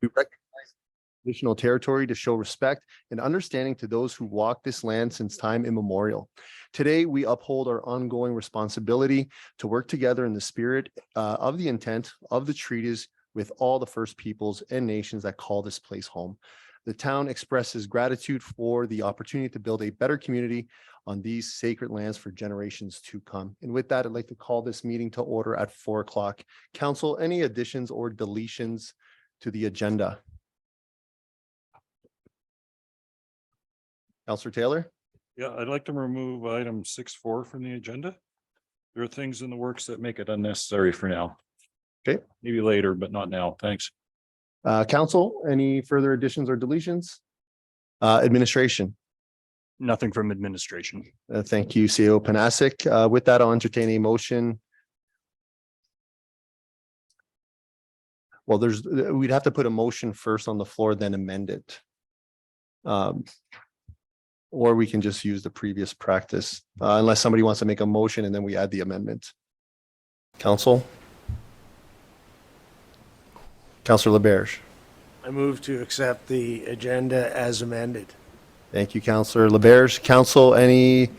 We recognize traditional territory to show respect and understanding to those who walk this land since time immemorial. Today, we uphold our ongoing responsibility to work together in the spirit of the intent of the treaties with all the First Peoples and nations that call this place home. The town expresses gratitude for the opportunity to build a better community on these sacred lands for generations to come. And with that, I'd like to call this meeting to order at 4 o'clock. Council, any additions or deletions to the agenda? Councillor Taylor? Yeah, I'd like to remove item 6.4 from the agenda. There are things in the works that make it unnecessary for now. Okay. Maybe later, but not now. Thanks. Council, any further additions or deletions? Administration? Nothing from administration. Thank you, CEO Panasic. With that, I'll entertain a motion. Well, we'd have to put a motion first on the floor, then amend it. Or we can just use the previous practice, unless somebody wants to make a motion and then we add the amendment. Council? Councillor LaBerge. I move to accept the agenda as amended. Thank you, Councillor LaBerge. Council, any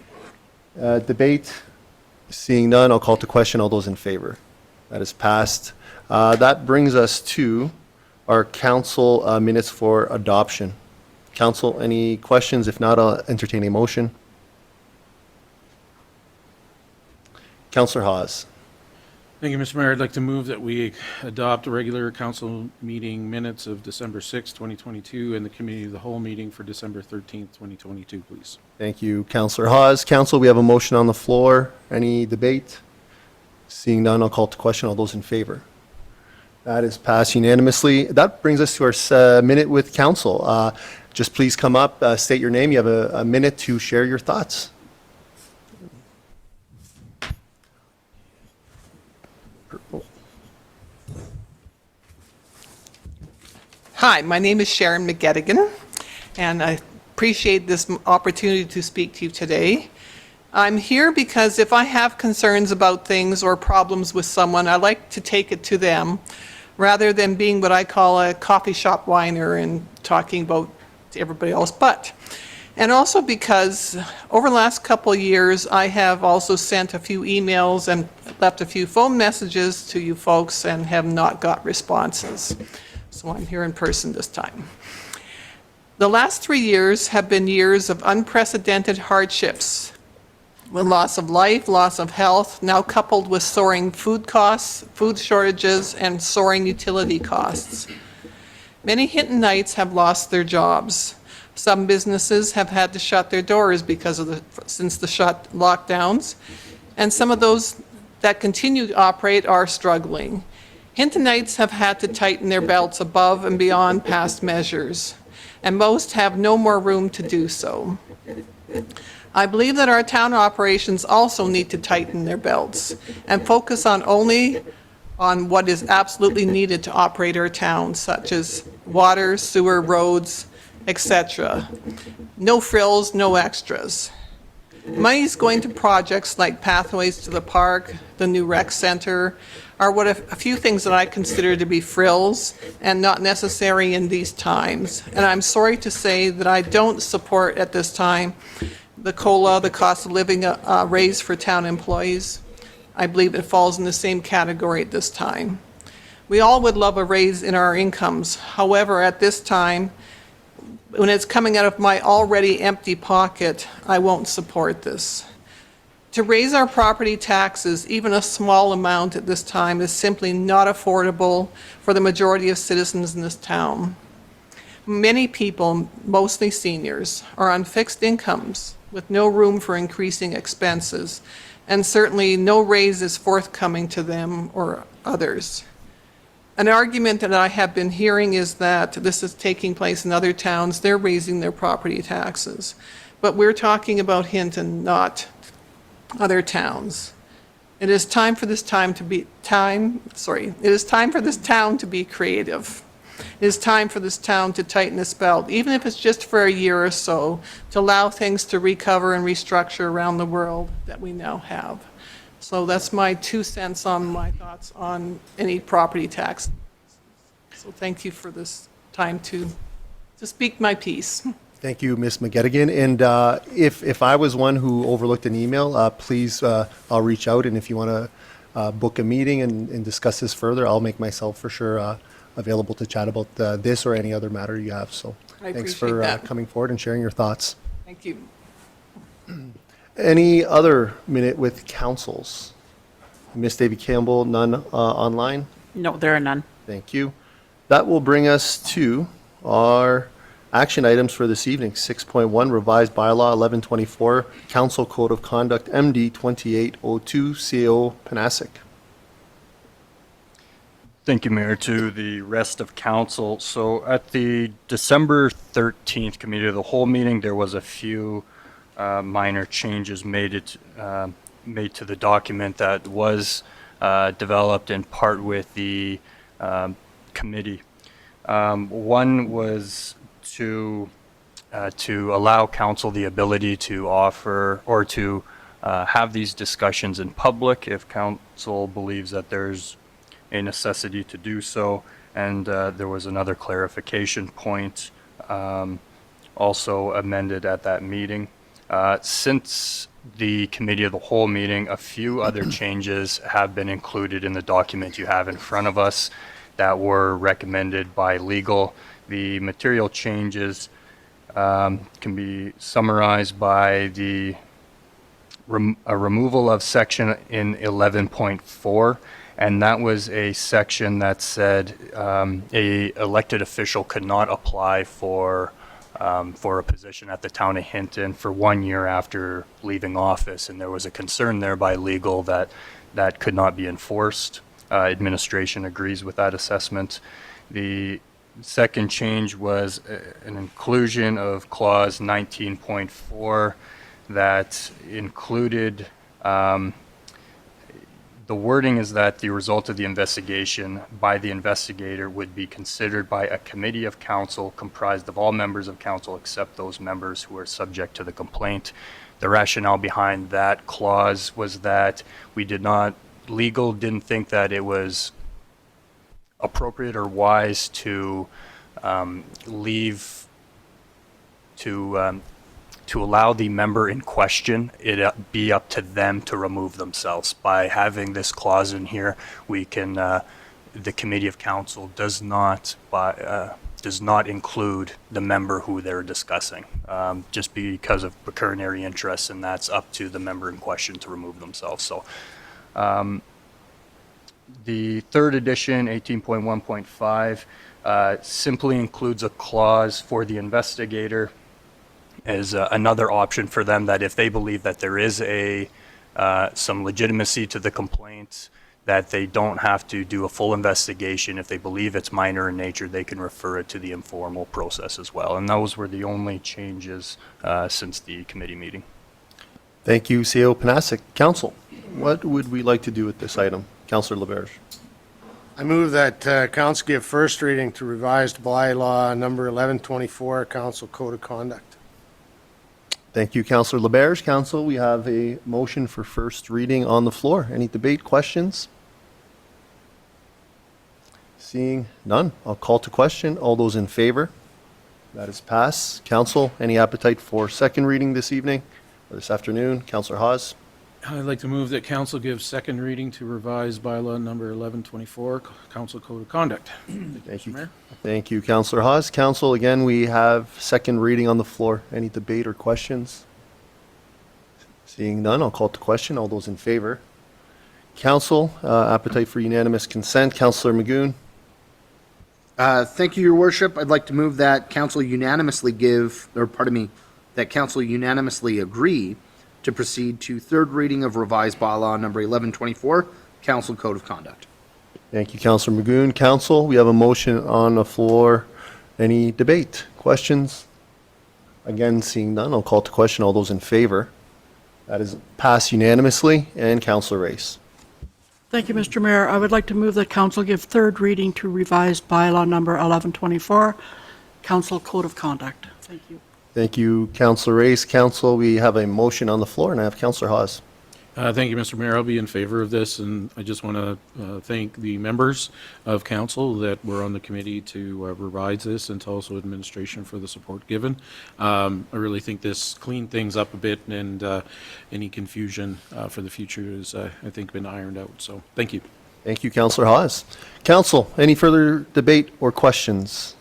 debate? Seeing none, I'll call to question. All those in favor? That is passed. That brings us to our council minutes for adoption. Council, any questions? If not, I'll entertain a motion. Councillor Hawes. Thank you, Mr. Mayor. I'd like to move that we adopt regular council meeting minutes of December 6, 2022, and the committee of the whole meeting for December 13th, 2022, please. Thank you, Councillor Hawes. Council, we have a motion on the floor. Any debate? Seeing none, I'll call to question. All those in favor? That is passed unanimously. That brings us to our minute with council. Just please come up, state your name. You have a minute to share your thoughts. Hi, my name is Sharon McGettigan, and I appreciate this opportunity to speak to you today. I'm here because if I have concerns about things or problems with someone, I like to take it to them rather than being what I call a coffee shop whiner and talking about to everybody else but. And also because over the last couple of years, I have also sent a few emails and left a few phone messages to you folks and have not got responses. So I'm here in person this time. The last 3 years have been years of unprecedented hardships, with loss of life, loss of health, now coupled with soaring food costs, food shortages, and soaring utility costs. Many Hintonites have lost their jobs. Some businesses have had to shut their doors because of since the lockdowns, and some of those that continue to operate are struggling. Hintonites have had to tighten their belts above and beyond past measures, and most have no more room to do so. I believe that our town operations also need to tighten their belts and focus only on what is absolutely needed to operate our town, such as water, sewer, roads, etc. No frills, no extras. Money is going to projects like pathways to the park, the new rec center, are what a few things that I consider to be frills and not necessary in these times. And I'm sorry to say that I don't support at this time the COLA, the cost of living raise for town employees. I believe it falls in the same category at this time. We all would love a raise in our incomes. However, at this time, when it's coming out of my already empty pocket, I won't support this. To raise our property taxes, even a small amount at this time, is simply not affordable for the majority of citizens in this town. Many people, mostly seniors, are on fixed incomes with no room for increasing expenses, and certainly no raise is forthcoming to them or others. An argument that I have been hearing is that this is taking place in other towns. They're raising their property taxes. But we're talking about Hinton, not other towns. It is time for this town to be creative. It is time for this town to tighten its belt, even if it's just for a year or so, to allow things to recover and restructure around the world that we now have. So that's my 2 cents on my thoughts on any property tax. So thank you for this time to speak my piece. Thank you, Ms. McGettigan. And if I was one who overlooked an email, please, I'll reach out. And if you want to book a meeting and discuss this further, I'll make myself for sure available to chat about this or any other matter you have. So I thanks appreciate for that. coming forward and sharing your thoughts. Thank you. Any other minute with councils? Ms. Davy Campbell, none online? No, there are none. Thank you. That will bring us to our action items for this evening. 6.1, revised bylaw 1124, Council Code of Conduct, MD 2802, CO Panasic. Thank you, Mayor, to the rest of council. So at the December 13th Committee of the Whole meeting, there was a few minor changes made to the document that was developed in part with the committee. One was to allow council the ability to offer or to have these discussions in public if council believes that there's a necessity to do so. And there was another clarification point also amended at that meeting. Since the Committee of the Whole meeting, a few other changes have been included in the document you have in front of us that were recommended by legal. The material changes can be summarized by a removal of section in 11.4, and that was a section that said a elected official could not apply for a position at the town of Hinton for 1 year after leaving office, and there was a concern there by legal that that could not be enforced. Administration agrees with that assessment. The second change was an inclusion of clause 19.4 that included the wording is that the result of the investigation by the investigator would be considered by a committee of council comprised of all members of council except those members who are subject to the complaint. The rationale behind that clause was that legal didn't think that it was appropriate or wise to to allow the member in question it be up to them to remove themselves. By having this clause in here, we can the committee of council does not include the member who they're discussing, just because of pecuniary interests, and that's up to the member in question to remove themselves. So the third edition, 18.1.5, simply includes a clause for the investigator as another option for them, that if they believe that there is some legitimacy to the complaint, that they don't have to do a full investigation. If they believe it's minor in nature, they can refer it to the informal process as well. And those were the only changes since the committee meeting. Thank you, CO Panasic. Council, what would we like to do with this item? Councillor LaBerge. I move that council give first reading to revised bylaw number 1124, Council Code of Conduct. Thank you, Councillor LaBerge. Council, we have a motion for first reading on the floor. Any debate, questions? Seeing none, I'll call to question. All those in favor? That is passed. Council, any appetite for second reading this evening or this afternoon? Councillor Hawes. I'd like to move that council give second reading to revised bylaw number 1124, Council Code of Conduct. Thank you. Mayor. Thank you, Councillor Hawes. Council, again, we have second reading on the floor. Any debate or questions? Seeing none, I'll call to question. All those in favor? Council, appetite for unanimous consent. Councillor Magoon. Thank you, Your Worship. I'd like to move that council unanimously that council unanimously agree to proceed to third reading of revised bylaw number 1124, Council Code of Conduct. Thank you, Councillor Magoon. Council, we have a motion on the floor. Any debate, questions? Again, seeing none, I'll call to question. All those in favor? That is passed unanimously. And Councillor Race. Thank you, Mr. Mayor. I would like to move that council give third reading to revised bylaw number 1124, Council Code of Conduct. Thank you. Thank you, Councillor Race. Council, we have a motion on the floor, and I have Councillor Hawes. Thank you, Mr. Mayor. I'll be in favor of this, and I just want to thank the members of council that were on the committee to revise this, and to also administration for the support given. I really think this cleaned things up a bit, and any confusion for the future is, I think, been ironed out. So, thank you. Thank you, Councillor Hawes. Council, any further debate or questions?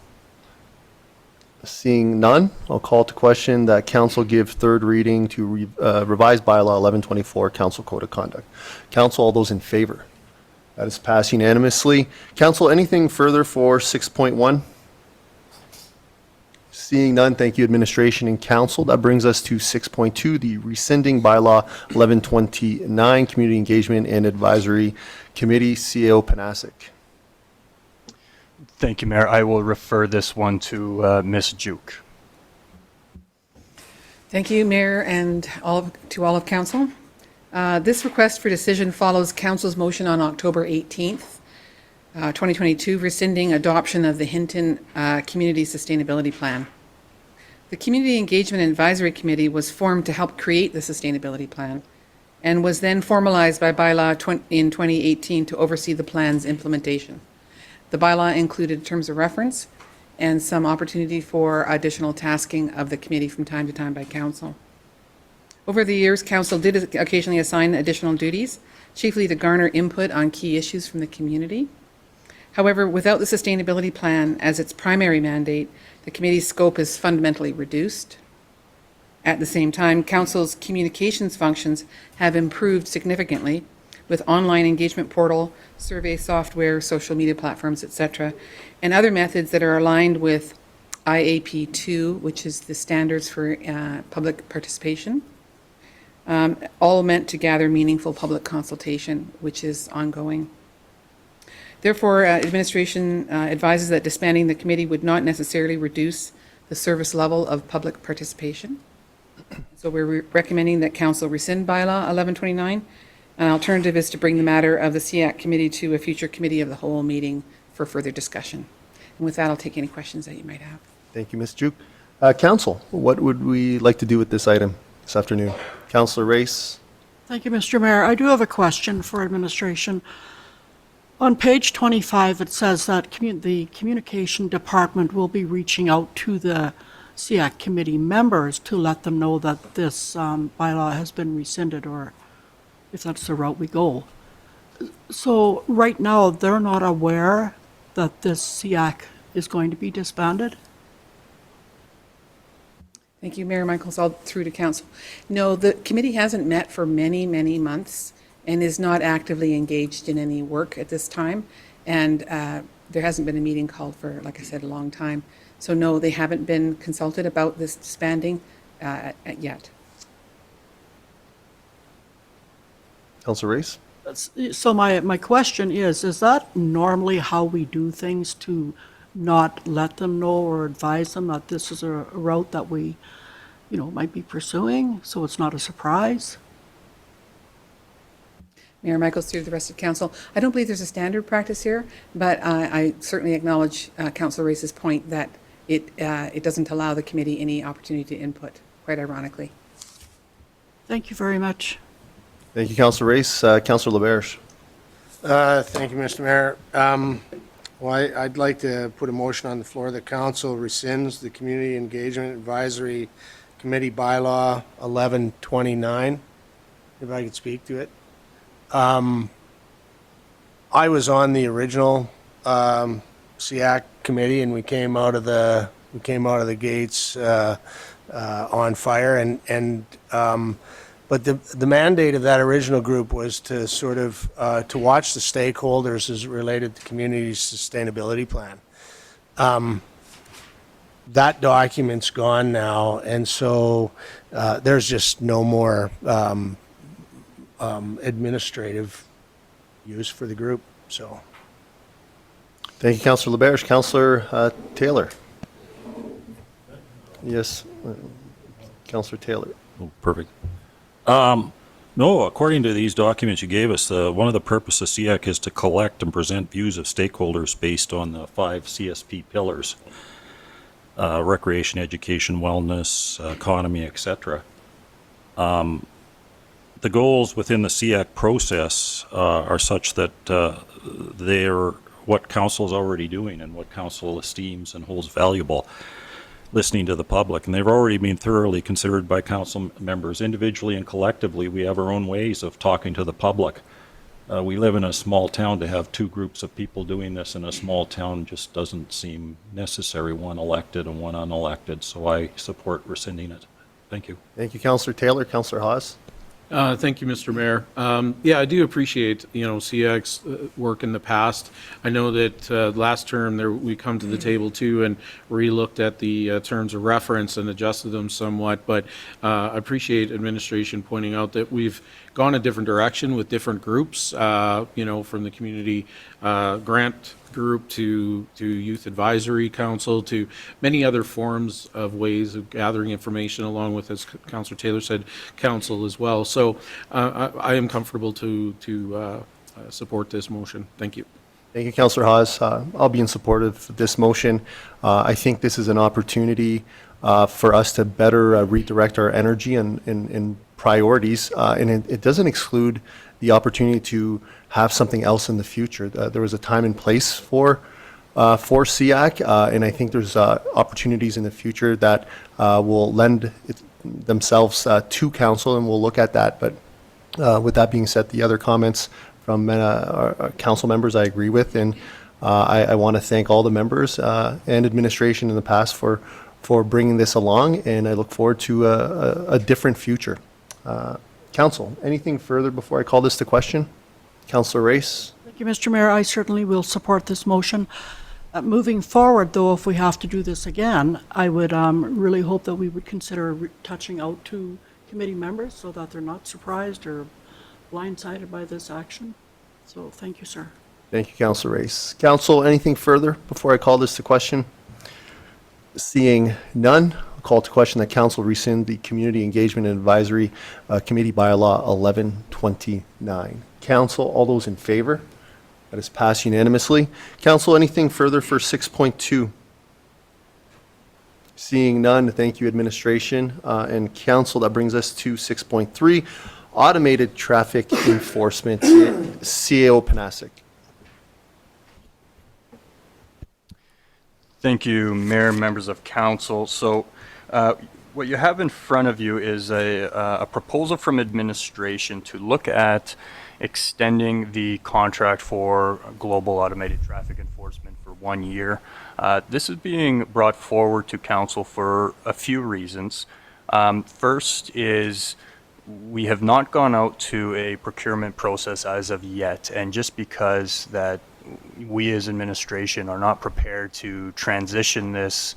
Seeing none, I'll call to question that council give third reading to revised bylaw 1124, council code of conduct. Council, all those in favor? That is passed unanimously. Council, anything further for 6.1? Seeing none, thank you, administration and council. That brings us to 6.2, the rescinding bylaw 1129, community engagement and advisory committee, CEO Panasic. Thank you, Mayor. I will refer this one to Ms. Juke. Thank you, Mayor, and to all of council. This request for decision follows council's motion on October 18th, 2022, rescinding adoption of the Hinton Community Sustainability Plan. The Community Engagement Advisory Committee was formed to help create the sustainability plan and was then formalized by bylaw in 2018 to oversee the plan's implementation. The bylaw included terms of reference and some opportunity for additional tasking of the committee from time to time by council. Over the years, council did occasionally assign additional duties, chiefly to garner input on key issues from the community. However, without the sustainability plan as its primary mandate, the committee's scope is fundamentally reduced. At the same time, council's communications functions have improved significantly with online engagement portal, survey software, social media platforms, etc., and other methods that are aligned with IAP2, which is the standards for public participation, all meant to gather meaningful public consultation, which is ongoing. Therefore, administration advises that disbanding the committee would not necessarily reduce the service level of public participation. So we're recommending that council rescind bylaw 1129. An alternative is to bring the matter of the SEAC committee to a future committee of the whole meeting for further discussion. And with that, I'll take any questions that you might have. Thank you, Ms. Juke. Council, what would we like to do with this item this afternoon? Councillor Race. Thank you, Mr. Mayor. I do have a question for administration. On page 25, it says that the communication department will be reaching out to the SEAC committee members to let them know that this bylaw has been rescinded, or if that's the route we go. So right now, they're not aware that this SEAC is going to be disbanded? Thank you, Mayor Michaels. All through to council. No, the committee hasn't met for many, many months and is not actively engaged in any work at this time. And there hasn't been a meeting called for, like I said, a long time. So no, they haven't been consulted about this disbanding yet. Councillor Race. So my question is that normally how we do things, to not let them know or advise them that this is a route that we, might be pursuing, so it's not a surprise? Mayor Michaels, through the rest of council. I don't believe there's a standard practice here, but I certainly acknowledge Councillor Race's point that it doesn't allow the committee any opportunity to input, quite ironically. Thank you very much. Thank you, Councillor Race. Councillor LaBerge. Thank you, Mr. Mayor. Well, I'd like to put a motion on the floor that council rescinds the Community Engagement Advisory Committee Bylaw 1129, if I could speak to it. I was on the original SEAC committee, and we came out of the gates on fire, but the mandate of that original group was to sort of to watch the stakeholders as related to community sustainability plan. That document's gone now, and so there's just no more administrative use for the group. So, Thank you, Councillor LaBerge. Councillor Taylor. Yes, Councillor Taylor. Oh, perfect. No, according to these documents you gave us, one of the purposes of SEAC is to collect and present views of stakeholders based on the 5 CSP pillars: recreation, education, wellness, economy, etc. the goals within the SEAC process are such that they're what council is already doing and what council esteems and holds valuable, listening to the public. And they've already been thoroughly considered by council members. Individually and collectively, we have our own ways of talking to the public. We live in a small town. To have two groups of people doing this in a small town just doesn't seem necessary, one elected and one unelected. So I support rescinding it. Thank you. Thank you, Councillor Taylor. Councillor Haas. Thank you, Mr. Mayor. Yeah, I do appreciate, CX work in the past. I know that last term there, we come to the table too and re-looked at the terms of reference and adjusted them somewhat, but I appreciate administration pointing out that we've gone a different direction with different groups, from the community grant group to youth advisory council to many other forms of ways of gathering information, along with, as Councillor Taylor said, council as well. So I am comfortable to support this motion. Thank you. Thank you, Councillor Haas. I'll be in support of this motion. I think this is an opportunity for us to better redirect our energy and priorities, and it doesn't exclude the opportunity to have something else in the future. There was a time and place for SEAC, and I think there's opportunities in the future that will lend themselves to council, and we'll look at that. But with that being said, the other comments from our council members I agree with, and I want to thank all the members and administration in the past for bringing this along, and I look forward to a different future. Council, anything further before I call this to question? Councillor Race? Thank you, Mr. Mayor. I certainly will support this motion. Moving forward, though, if we have to do this again, I would really hope that we would consider touching out to committee members so that they're not surprised or blindsided by this action. So thank you, sir. Thank you, Councillor Race. Council, anything further before I call this to question? Seeing none, I'll call to question that council rescind the Community Engagement and Advisory Committee Bylaw 1129. Council, all those in favor? That is passed unanimously. Council, anything further for 6.2? Seeing none, thank you, administration and council. That brings us to 6.3, Automated Traffic Enforcement, CAO Panasic. Thank you, Mayor, members of council. So what you have in front of you is a proposal from administration to look at extending the contract for global automated traffic enforcement for 1 year. This is being brought forward to council for a few reasons. First is we have not gone out to a procurement process as of yet, and just because that we as administration are not prepared to transition this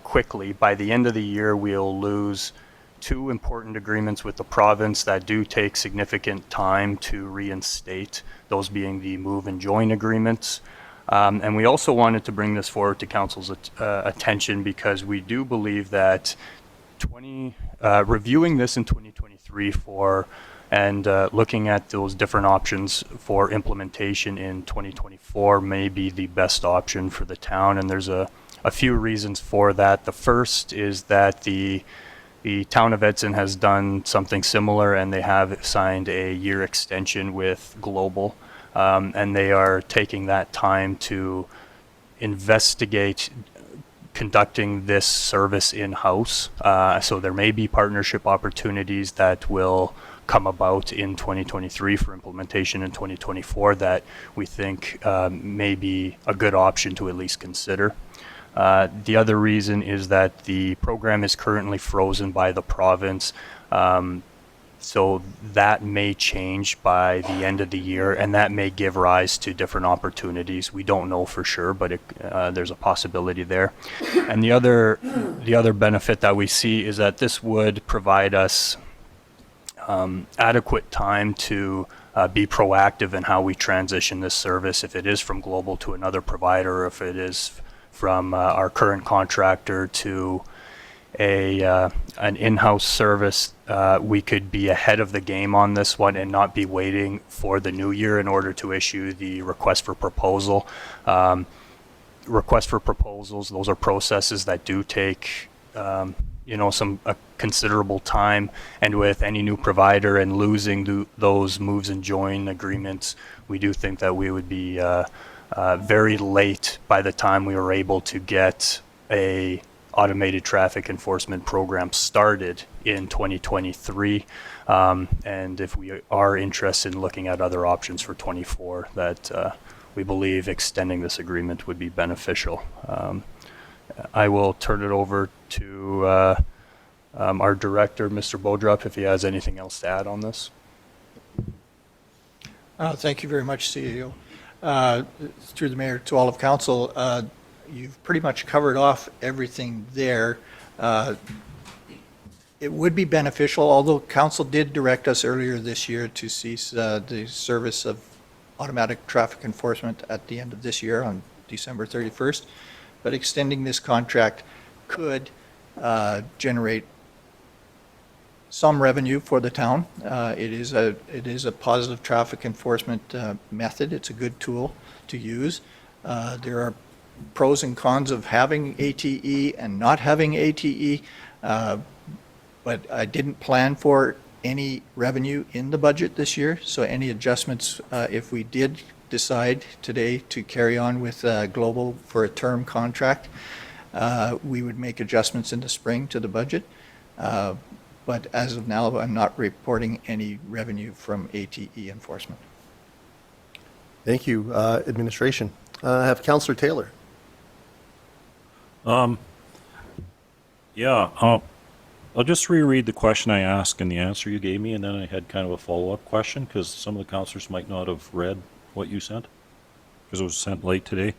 quickly, by the end of the year we'll lose two important agreements with the province that do take significant time to reinstate, those being the move and join agreements. And we also wanted to bring this forward to council's attention because we do believe that reviewing this in 2023 and looking at those different options for implementation in 2024 may be the best option for the town, and there's a few reasons for that. The first is that the town of Edson has done something similar, and they have signed a year extension with Global, and they are taking that time to investigate conducting this service in-house. So there may be partnership opportunities that will come about in 2023 for implementation in 2024 that we think may be a good option to at least consider. The other reason is that the program is currently frozen by the province, so that may change by the end of the year, and that may give rise to different opportunities. We don't know for sure, but there's a possibility there. And the other benefit that we see is that this would provide us adequate time to be proactive in how we transition this service, if it is from Global to another provider, or if it is from our current contractor to an in-house service. We could be ahead of the game on this one and not be waiting for the new year in order to issue the request for proposal. Request for proposals, those are processes that do take some considerable time, and with any new provider and losing those moves and join agreements, we do think that we would be very late by the time we were able to get a automated traffic enforcement program started in 2023. And if we are interested in looking at other options for 24, that we believe extending this agreement would be beneficial. I will turn it over to our director, Mr. Bodrup, if he has anything else to add on this. Thank you very much, CEO. Through the mayor to all of council, you've pretty much covered off everything there. It would be beneficial, although council did direct us earlier this year to cease the service of automatic traffic enforcement at the end of this year on December 31st. But extending this contract could generate some revenue for the town. It is a positive traffic enforcement method. It's a good tool to use. There are pros and cons of having ATE and not having ATE, but I didn't plan for any revenue in the budget this year, so any adjustments, if we did decide today to carry on with Global for a term contract, we would make adjustments in the spring to the budget. But as of now, I'm not reporting any revenue from ATE enforcement. Thank you, administration. I have Councillor Taylor. Yeah, I'll just reread the question I asked and the answer you gave me, and then I had kind of a follow-up question, because some of the councillors might not have read what you sent, because it was sent late today.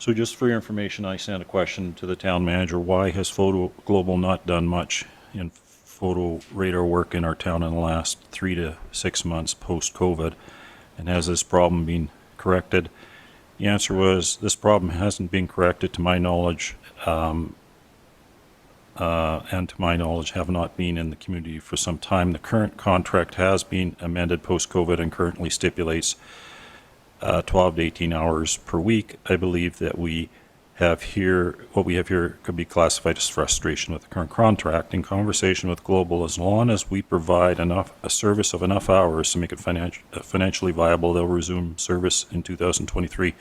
So just for your information, I sent a question to the town manager: why has Photo Global not done much in photo radar work in our town in the last 3 to 6 months post-COVID? And has this problem been corrected? The answer was, this problem hasn't been corrected to my knowledge, and to my knowledge have not been in the community for some time. The current contract has been amended post-COVID and currently stipulates 12 to 18 hours per week. I believe that what we have here could be classified as frustration with the current contract. In conversation with Global, as long as we provide a service of enough hours to make it financially viable, they'll resume service in 2023.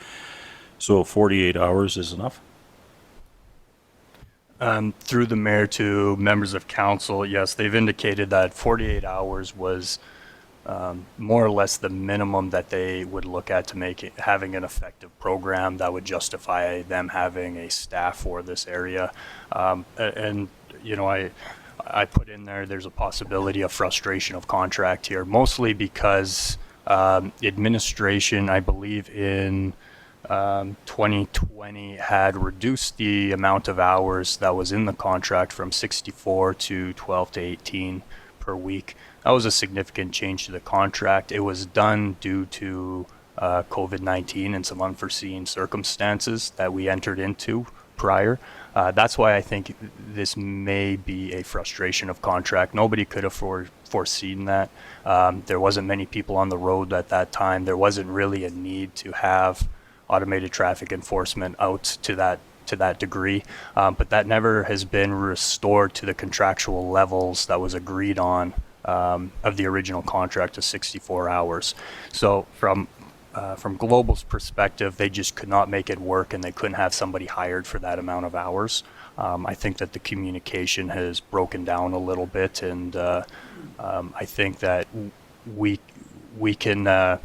So 48 hours is enough? Through the mayor to members of council, yes, they've indicated that 48 hours was more or less the minimum that they would look at to make it, having an effective program that would justify them having a staff for this area. And I put in there's a possibility of frustration of contract here, mostly because administration, I believe in 2020, had reduced the amount of hours that was in the contract from 64 to 12 to 18 per week. That was a significant change to the contract. It was done due to COVID-19 and some unforeseen circumstances that we entered into prior. That's why I think this may be a frustration of contract. Nobody could have foreseen that. There wasn't many people on the road at that time. There wasn't really a need to have automated traffic enforcement out to that degree, but that never has been restored to the contractual levels that was agreed on of the original contract of 64 hours. So from Global's perspective, they just could not make it work, and they couldn't have somebody hired for that amount of hours. I think that the communication has broken down a little bit, and I think that we can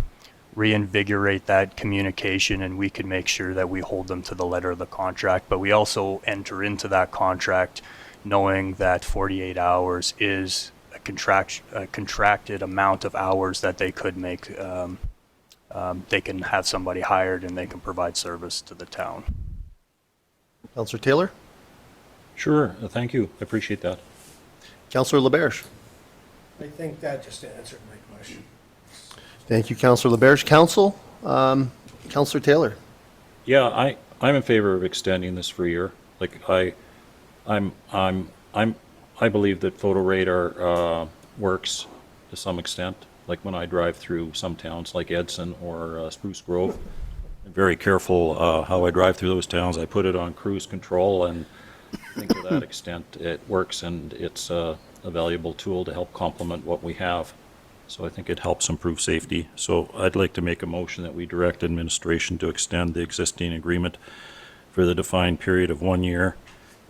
reinvigorate that communication, and we can make sure that we hold them to the letter of the contract. But we also enter into that contract knowing that 48 hours is a contracted amount of hours that they could make. They can have somebody hired and they can provide service to the town. Councillor Taylor. Sure, thank you. I appreciate that. Councillor LaBerge. I think that just answered my question. Thank you, Councillor LaBerge. Council, Councillor Taylor. Yeah, I'm in favor of extending this for a year. Like I believe that photo radar works to some extent. Like when I drive through some towns like Edson or Spruce Grove, I'm very careful how I drive through those towns. I put it on cruise control, and I think to that extent, it works, and it's a valuable tool to help complement what we have. So I think it helps improve safety. So I'd like to make a motion that we direct administration to extend the existing agreement for the defined period of 1 year,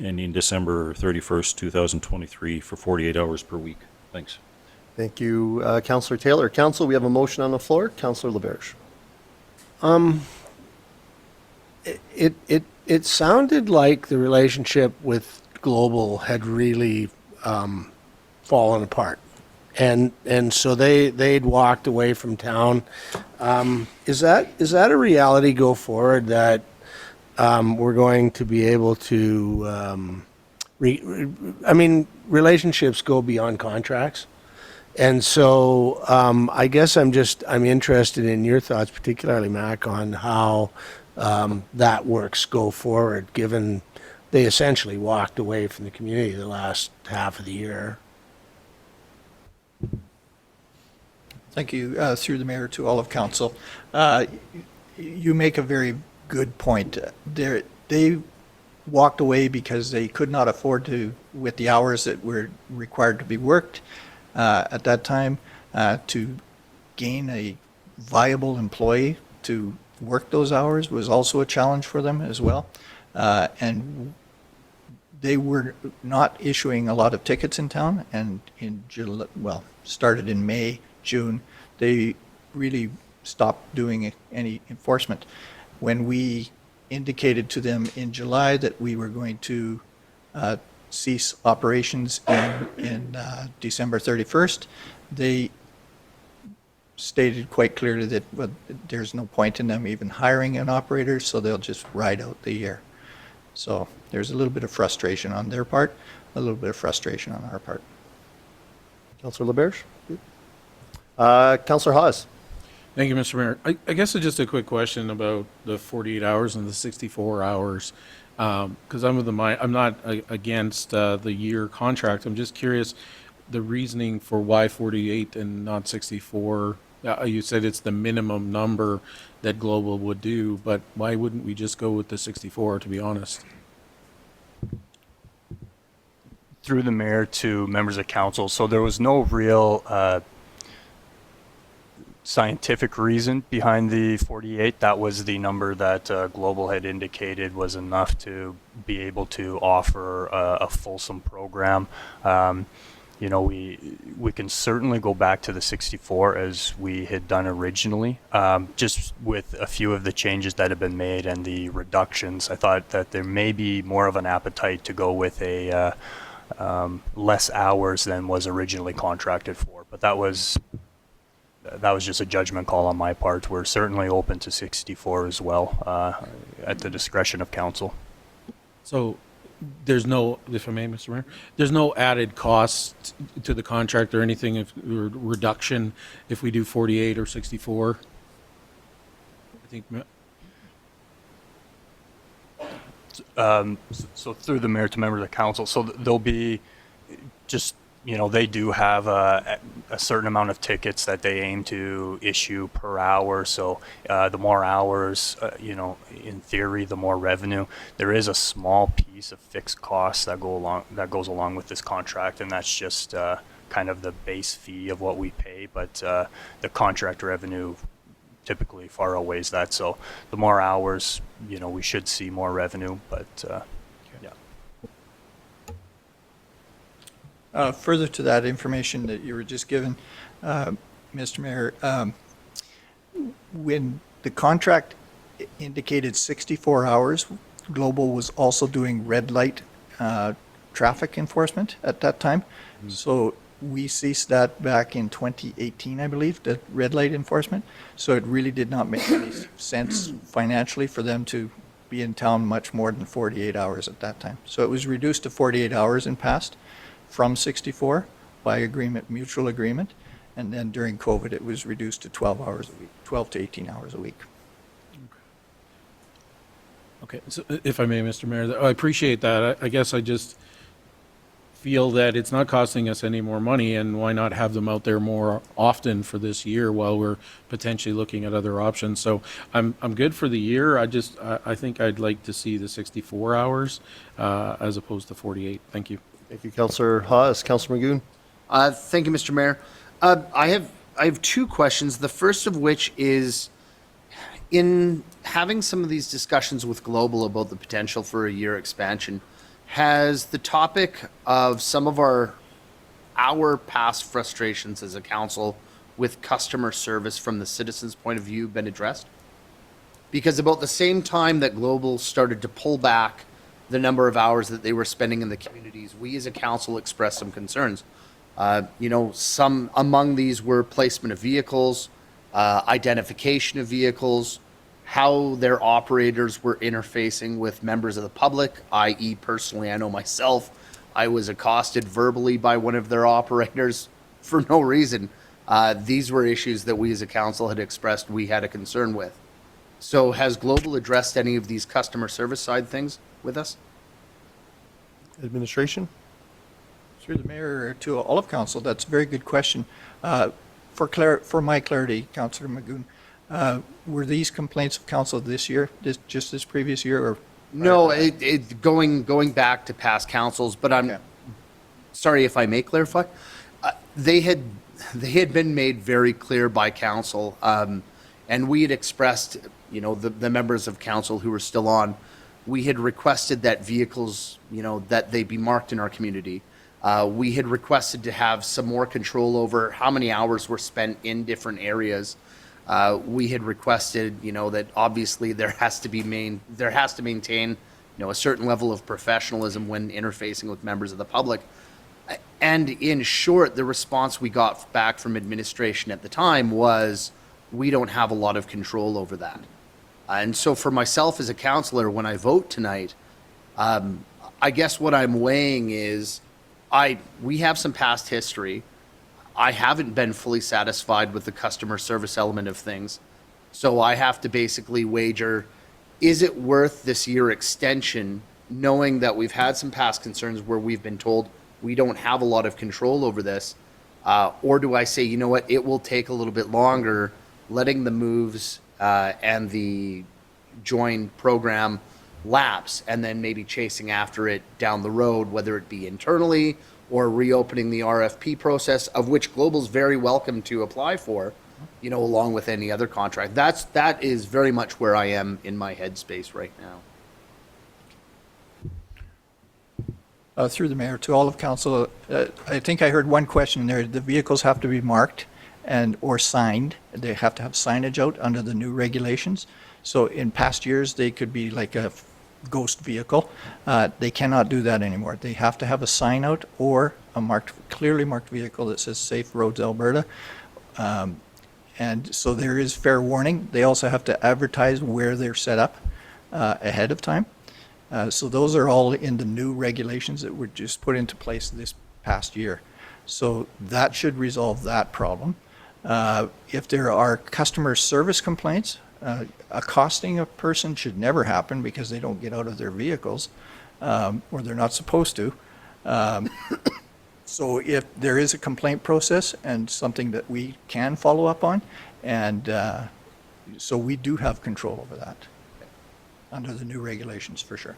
ending December 31st, 2023, for 48 hours per week. Thanks. Thank you, Councillor Taylor. Council, we have a motion on the floor. Councillor LaBerge. It sounded like the relationship with Global had really fallen apart. And so they'd walked away from town. Is that a reality go forward that we're going to be able to, relationships go beyond contracts. And so I guess I'm interested in your thoughts, particularly Mac, on how that works go forward, given they essentially walked away from the community the last half of the year. Thank you, through the mayor to all of council. You make a very good point. They walked away because they could not afford to, with the hours that were required to be worked at that time, to gain a viable employee to work those hours was also a challenge for them as well. And they were not issuing a lot of tickets in town, and started in May, June, they really stopped doing any enforcement. When we indicated to them in July that we were going to cease operations in December 31st, they stated quite clearly that there's no point in them even hiring an operator, so they'll just ride out the year. So there's a little bit of frustration on their part, a little bit of frustration on our part. Councillor LaBerge. Councillor Hawes. Thank you, Mr. Mayor. I guess it's just a quick question about the 48 hours and the 64 hours. Because I'm not against the year contract. I'm just curious the reasoning for why 48 and not 64. You said it's the minimum number that Global would do, but why wouldn't we just go with the 64, to be honest? Through the mayor to members of council, so there was no real scientific reason behind the 48. That was the number that Global had indicated was enough to be able to offer a fulsome program. You know, we can certainly go back to the 64 as we had done originally, just with a few of the changes that have been made and the reductions. I thought that there may be more of an appetite to go with a less hours than was originally contracted for, but that was just a judgment call on my part. We're certainly open to 64 as well, at the discretion of council. So there's no, if I may, Mr. Mayor, there's no added cost to the contract or anything, or reduction if we do 48 or 64? I think. So through the mayor to members of council, so there'll be just, you know, they do have a certain amount of tickets that they aim to issue per hour. So the more hours, you know, in theory, the more revenue. There is a small piece of fixed costs that goes along with this contract, and that's just kind of the base fee of what we pay. But the contract revenue typically far outweighs that. So the more hours, you know, we should see more revenue. But yeah. Further to that information that you were just given, Mr. Mayor, when the contract indicated 64 hours, Global was also doing red light traffic enforcement at that time. Mm-hmm. So we ceased that back in 2018, I believe, the red light enforcement. So it really did not make any sense financially for them to be in town much more than 48 hours at that time. So it was reduced to 48 hours in past, from 64 by agreement, mutual agreement, and then during COVID it was reduced to 12 hours a week, 12 to 18 hours a week. Okay, so if I may, Mr. Mayor, I appreciate that. I guess I just feel that it's not costing us any more money, and why not have them out there more often for this year while we're potentially looking at other options. So I'm good for the year. I think I'd like to see the 64 hours as opposed to 48. Thank you. Thank you, Councillor Haas. Councillor Magoon. Thank you, Mr. Mayor. I have two questions. The first of which is, in having some of these discussions with Global about the potential for a year expansion, has the topic of some of our past frustrations as a council with customer service from the citizens' point of view been addressed? Because about the same time that Global started to pull back the number of hours that they were spending in the communities, we as a council expressed some concerns. Some among these were placement of vehicles, identification of vehicles, how their operators were interfacing with members of the public, i.e. personally, I know myself, I was accosted verbally by one of their operators for no reason. These were issues that we as a council had expressed we had a concern with. So has Global addressed any of these customer service side things with us? Administration. Through the mayor to all of council, that's a very good question. For my clarity, Councillor Magoon, were these complaints of council this year, just this previous year, or? No, it going back to past councils, but I'm Okay. sorry if I may clarify. They had been made very clear by council, and we had expressed, the members of council who were still on, we had requested that vehicles, that they be marked in our community. We had requested to have some more control over how many hours were spent in different areas. We had requested, that obviously there has to maintain, a certain level of professionalism when interfacing with members of the public. And in short, the response we got back from administration at the time was, we don't have a lot of control over that. And so for myself as a councillor, when I vote tonight, I guess what I'm weighing is, we have some past history. I haven't been fully satisfied with the customer service element of things. So I have to basically wager, is it worth this year extension, knowing that we've had some past concerns where we've been told we don't have a lot of control over this? Or do I say, you know what, it will take a little bit longer, letting the moves and the join program lapse, and then maybe chasing after it down the road, whether it be internally or reopening the RFP process, of which Global's very welcome to apply for, along with any other contract. That is very much where I am in my headspace right now. Through the mayor to all of council, I think I heard one question in there. The vehicles have to be marked or signed. They have to have signage out under the new regulations. So in past years, they could be like a ghost vehicle. They cannot do that anymore. They have to have a sign out or a clearly marked vehicle that says Safe Roads Alberta. And so there is fair warning. They also have to advertise where they're set up ahead of time. So those are all in the new regulations that were just put into place this past year. So that should resolve that problem. If there are customer service complaints, accosting a person should never happen because they don't get out of their vehicles, or they're not supposed to. So if there is a complaint process and something that we can follow up on, and so we do have control over that under the new regulations for sure.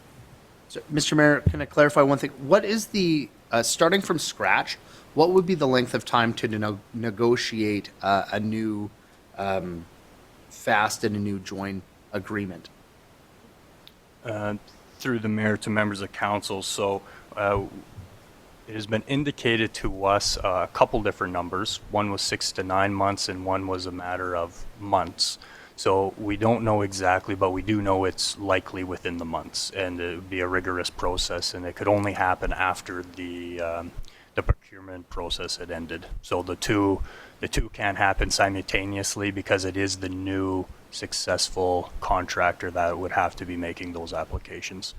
So, Mr. Mayor, can I clarify one thing? What is the, starting from scratch, what would be the length of time to negotiate a new FAST and a new join agreement? Through the mayor to members of council, so it has been indicated to us a couple different numbers. One was 6 to 9 months and one was a matter of months. So we don't know exactly, but we do know it's likely within the months, and it would be a rigorous process, and it could only happen after the procurement process had ended. So the two can't happen simultaneously because it is the new successful contractor that would have to be making those applications.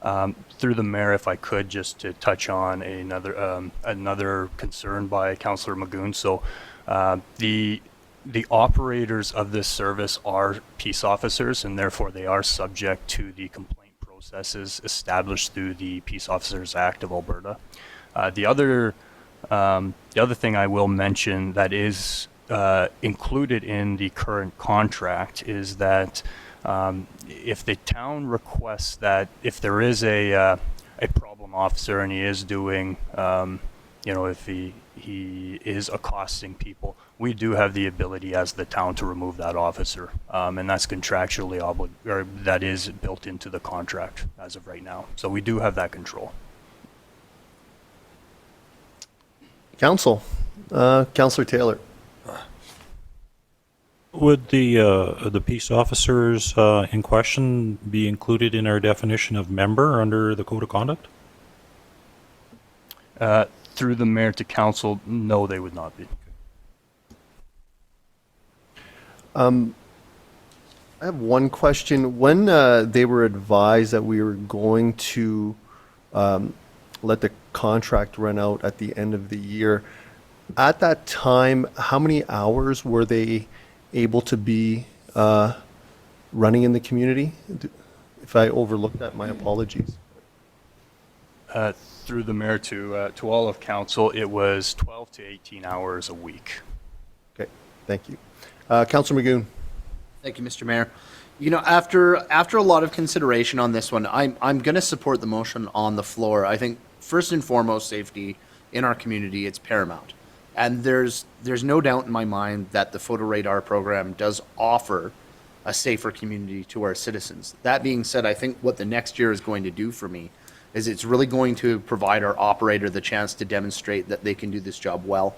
Through the mayor, if I could, just to touch on another concern by Councillor Magoon. So the operators of this service are peace officers, and therefore they are subject to the complaint processes established through the Peace Officers Act of Alberta. The other thing I will mention that is included in the current contract is that if the town requests that if there is a problem officer and he is doing, if he is accosting people, we do have the ability as the town to remove that officer, and that's contractually or that is built into the contract as of right now. So we do have that control. Council, Councillor Taylor. Would the peace officers in question be included in our definition of member under the Code of Conduct? Through the mayor to council, no, they would not be. I have one question. When they were advised that we were going to let the contract run out at the end of the year, at that time, how many hours were they able to be running in the community? If I overlooked that, my apologies. Through the mayor to all of council, it was 12 to 18 hours a week. Okay, thank you. Councillor Magoon. Thank you, Mr. Mayor. You know, after a lot of consideration on this one, I'm going to support the motion on the floor. I think first and foremost, safety in our community, it's paramount. And there's no doubt in my mind that the photo radar program does offer a safer community to our citizens. That being said, I think what the next year is going to do for me is it's really going to provide our operator the chance to demonstrate that they can do this job well,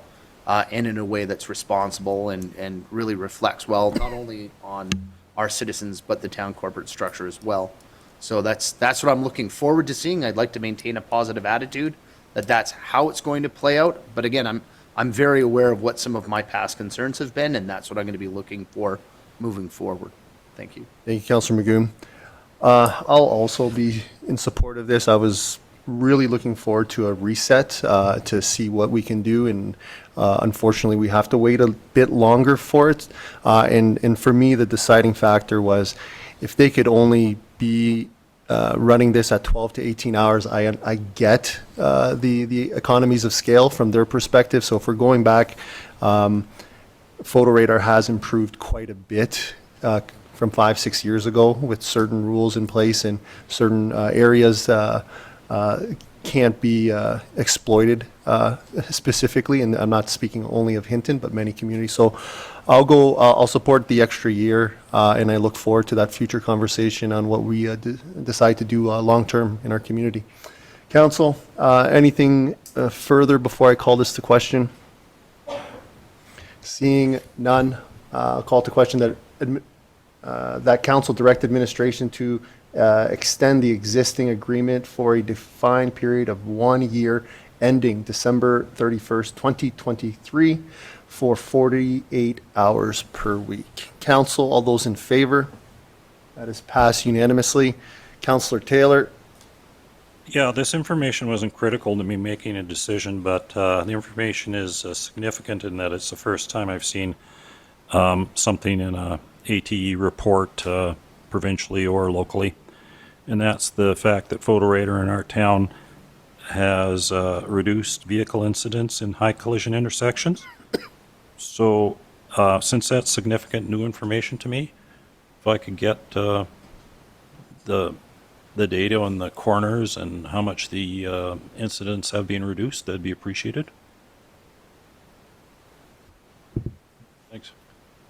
and in a way that's responsible and really reflects well, not only on our citizens, but the town corporate structure as well. So that's what I'm looking forward to seeing. I'd like to maintain a positive attitude that that's how it's going to play out. But again, I'm very aware of what some of my past concerns have been, and that's what I'm going to be looking for moving forward. Thank you. Thank you, Councillor Magoon. I'll also be in support of this. I was really looking forward to a reset to see what we can do, and unfortunately we have to wait a bit longer for it. And for me, the deciding factor was if they could only be running this at 12 to 18 hours, I get the economies of scale from their perspective. So if we're going back, photo radar has improved quite a bit from 5-6 years ago with certain rules in place, and certain areas can't be exploited specifically. And I'm not speaking only of Hinton, but many communities. So I'll support the extra year, and I look forward to that future conversation on what we decide to do long-term in our community. Council, anything further before I call this to question? Seeing none, I'll call to question that council direct administration to extend the existing agreement for a defined period of 1 year ending December 31st, 2023 for 48 hours per week. Council, all those in favor? That is passed unanimously. Councillor Taylor. Yeah, this information wasn't critical to me making a decision, but the information is significant in that it's the first time I've seen something in a ATE report provincially or locally, and that's the fact that photo radar in our town has reduced vehicle incidents in high collision intersections. So since that's significant new information to me, if I could get the data on the corners and how much the incidents have been reduced, that'd be appreciated. Thanks.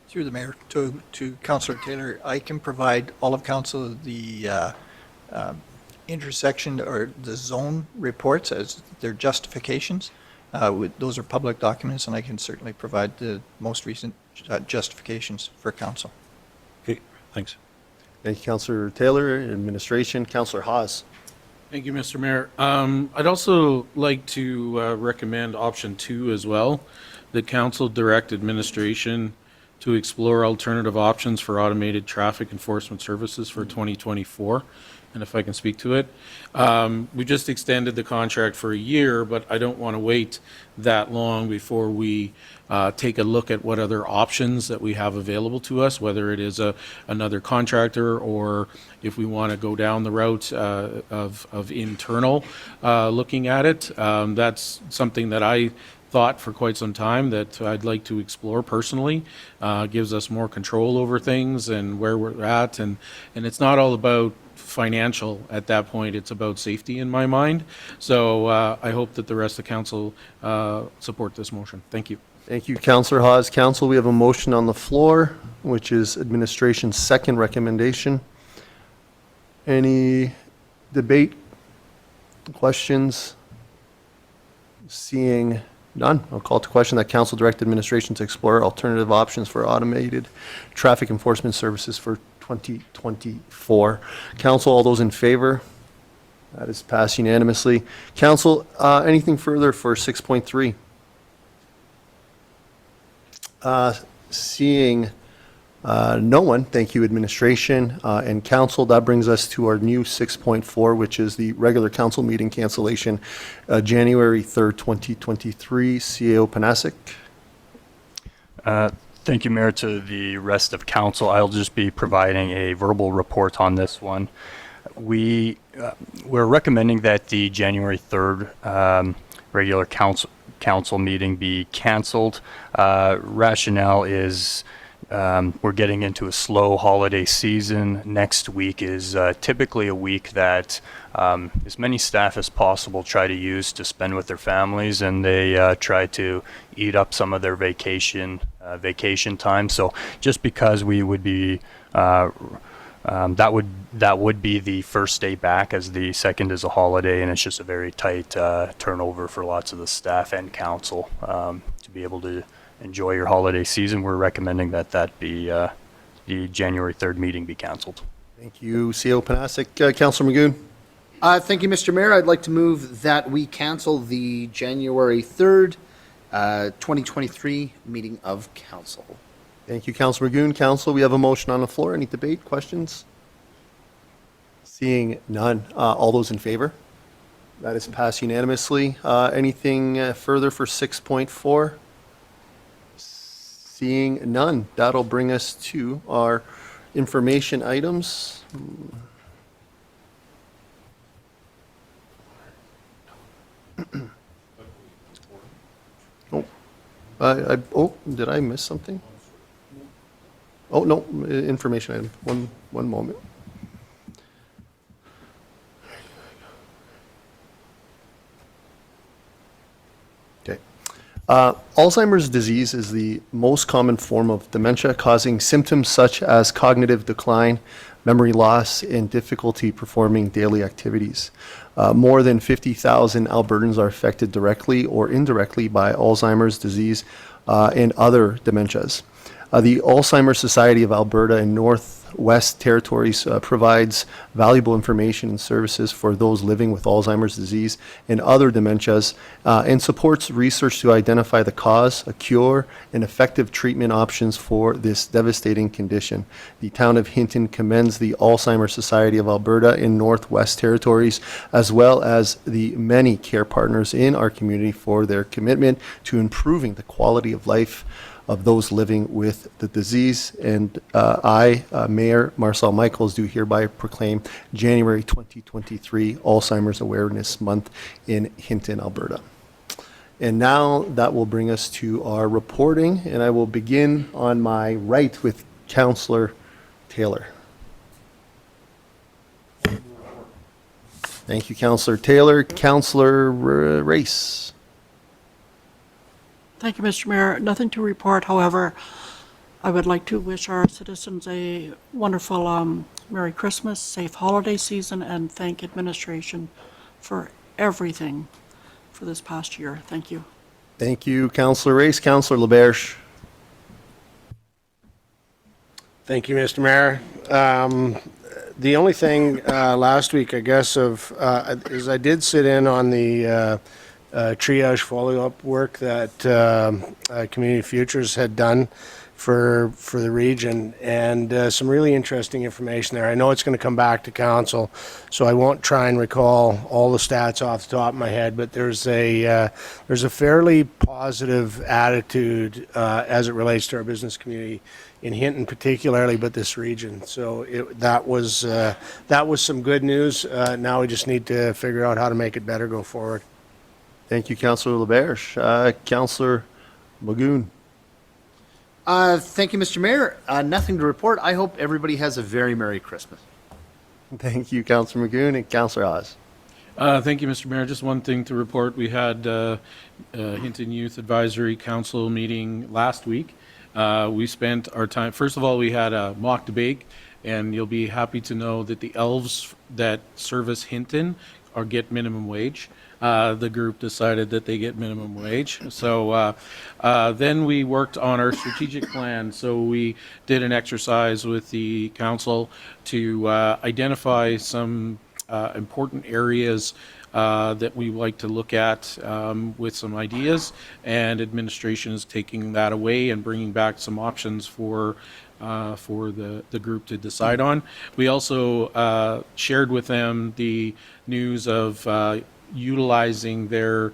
Through the mayor to Councillor Taylor, I can provide all of council the intersection or the zone reports as their justifications. Those are public documents, and I can certainly provide the most recent justifications for council. Okay, thanks. Thank you, Councillor Taylor. Administration, Councillor Haas. Thank you, Mr. Mayor. I'd also like to recommend option 2 as well, that council direct administration to explore alternative options for automated traffic enforcement services for 2024. and if I can speak to it. We just extended the contract for a year, but I don't want to wait that long before we take a look at what other options that we have available to us, whether it is another contractor or if we want to go down the route of internal looking at it. That's something that I thought for quite some time that I'd like to explore personally. Gives us more control over things and where we're at, and it's not all about financial at that point. It's about safety in my mind. So I hope that the rest of council support this motion. Thank you. Thank you, Councillor Hawes. Council, we have a motion on the floor, which is administration's second recommendation. Any debate, questions? Seeing none, I'll call to question that council direct administration to explore alternative options for automated traffic enforcement services for 2024. Council, all those in favor? That is passed unanimously. Council, anything further for 6.3? Seeing no one, thank you, administration and council. That brings us to our new 6.4, which is the regular council meeting cancellation, January 3rd, 2023. CAO Panasic. Thank you, Mayor. To the rest of council, I'll just be providing a verbal report on this one. We're recommending that the January 3rd regular council meeting be canceled. Rationale is we're getting into a slow holiday season. Next week is typically a week that as many staff as possible try to use to spend with their families, and they try to eat up some of their vacation time. So just because we would be that would be the first day back, as the second is a holiday, and it's just a very tight turnover for lots of the staff and council to be able to enjoy your holiday season. We're recommending that be the January 3rd meeting be canceled. Thank you, CAO Panasic. Councillor Magoon. Thank you, Mr. Mayor. I'd like to move that we cancel the January 3rd, 2023 meeting of council. Thank you, Councillor Magoon. Council, we have a motion on the floor. Any debate, questions? Seeing none. All those in favor? That is passed unanimously. Anything further for 6.4? Seeing none. That'll bring us to our information items. Did I miss something? Oh, no, information item. One moment. Okay. Alzheimer's disease is the most common form of dementia, causing symptoms such as cognitive decline, memory loss, and difficulty performing daily activities. More than 50,000 Albertans are affected directly or indirectly by Alzheimer's disease and other dementias. The Alzheimer's Society of Alberta and Northwest Territories provides valuable information and services for those living with Alzheimer's disease and other dementias, and supports research to identify the cause, a cure, and effective treatment options for this devastating condition. The town of Hinton commends the Alzheimer's Society of Alberta and Northwest Territories, as well as the many care partners in our community, for their commitment to improving the quality of life of those living with the disease. And I, Mayor Marcel Michaels, do hereby proclaim January 2023 Alzheimer's Awareness Month in Hinton, Alberta. And now that will bring us to our reporting, and I will begin on my right with Councillor Taylor. Thank you, Councillor Taylor. Councillor Race. Thank you, Mr. Mayor. Nothing to report. However, I would like to wish our citizens a wonderful Merry Christmas, safe holiday season, and thank administration for everything for this past year. Thank you. Thank you, Councillor Race. Councillor LaBerge. Thank you, Mr. Mayor. The only thing last week, I guess, is I did sit in on the triage follow-up work that Community Futures had done for the region, and some really interesting information there. I know it's going to come back to council, so I won't try and recall all the stats off the top of my head, but there's a fairly positive attitude as it relates to our business community in Hinton particularly, but this region. So that was some good news. Now we just need to figure out how to make it better go forward. Thank you, Councillor LaBerge. Councillor Magoon. Thank you, Mr. Mayor. Nothing to report. I hope everybody has a very Merry Christmas. Thank you, Councillor Magoon, and Councillor Oz. Thank you, Mr. Mayor. Just one thing to report. We had Hinton Youth Advisory Council meeting last week. We spent our time, first of all, we had a mock debate, and you'll be happy to know that the elves that service Hinton get minimum wage. The group decided that they get minimum wage. So then we worked on our strategic plan. So we did an exercise with the council to identify some important areas that we like to look at with some ideas, and administration is taking that away and bringing back some options for the group to decide on. We also shared with them the news of utilizing their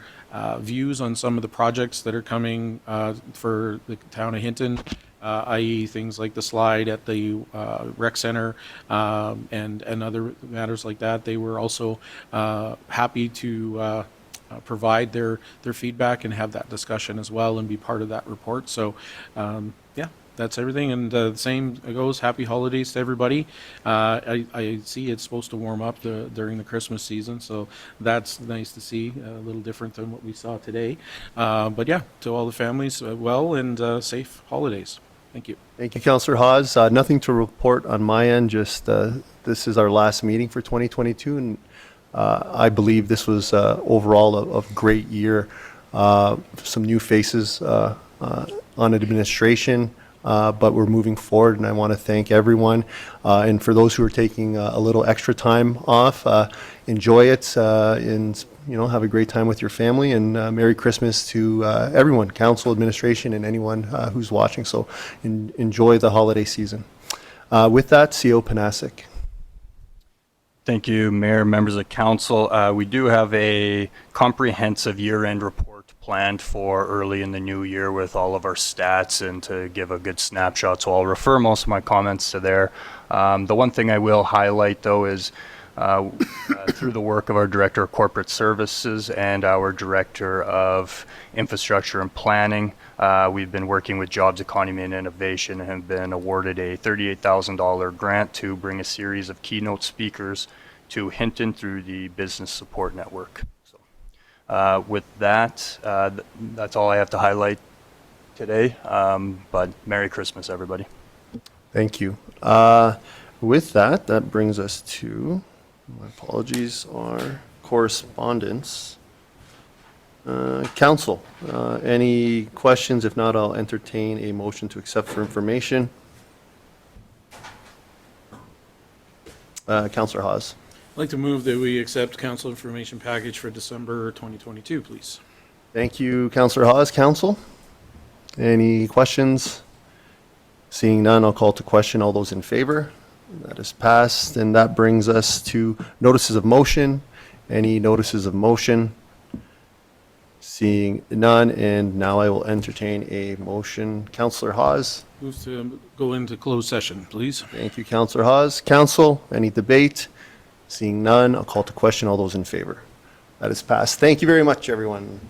views on some of the projects that are coming for the town of Hinton, i.e. things like the slide at the rec center and other matters like that. They were also happy to provide their feedback and have that discussion as well and be part of that report. So yeah, that's everything. And the same goes, happy holidays to everybody. I see it's supposed to warm up during the Christmas season, so that's nice to see, a little different than what we saw today. But yeah, to all the families, well and safe holidays. Thank you. Thank you, Councillor Hawes. Nothing to report on my end, just this is our last meeting for 2022, and I believe this was overall a great year. Some new faces on administration, but we're moving forward, and I want to thank everyone. And for those who are taking a little extra time off, enjoy it, and have a great time with your family. And Merry Christmas to everyone, council, administration, and anyone who's watching. So enjoy the holiday season. With that, CO Panasic. Thank you, Mayor, members of council. We do have a comprehensive year-end report planned for early in the new year with all of our stats and to give a good snapshot. So I'll refer most of my comments to there. The one thing I will highlight, though, is through the work of our Director of Corporate Services and our Director of Infrastructure and Planning, we've been working with Jobs, Economy and Innovation and have been awarded a $38,000 grant to bring a series of keynote speakers to Hinton through the Business Support Network. So, with that, that's all I have to highlight today, but Merry Christmas, everybody. Thank you. With that, that brings us to, my apologies, our correspondence. Council, any questions? If not, I'll entertain a motion to accept for information. Councillor Hawes. I'd like to move that we accept council information package for December 2022, please. Thank you, Councillor Hawes. Council, any questions? Seeing none, I'll call to question. All those in favor? That is passed, and that brings us to notices of motion. Any notices of motion? Seeing none, and now I will entertain a motion. Councillor Hawes. Move to go into closed session, please. Thank you, Councillor Hawes. Council, any debate? Seeing none, I'll call to question. All those in favor? That is passed. Thank you very much, everyone.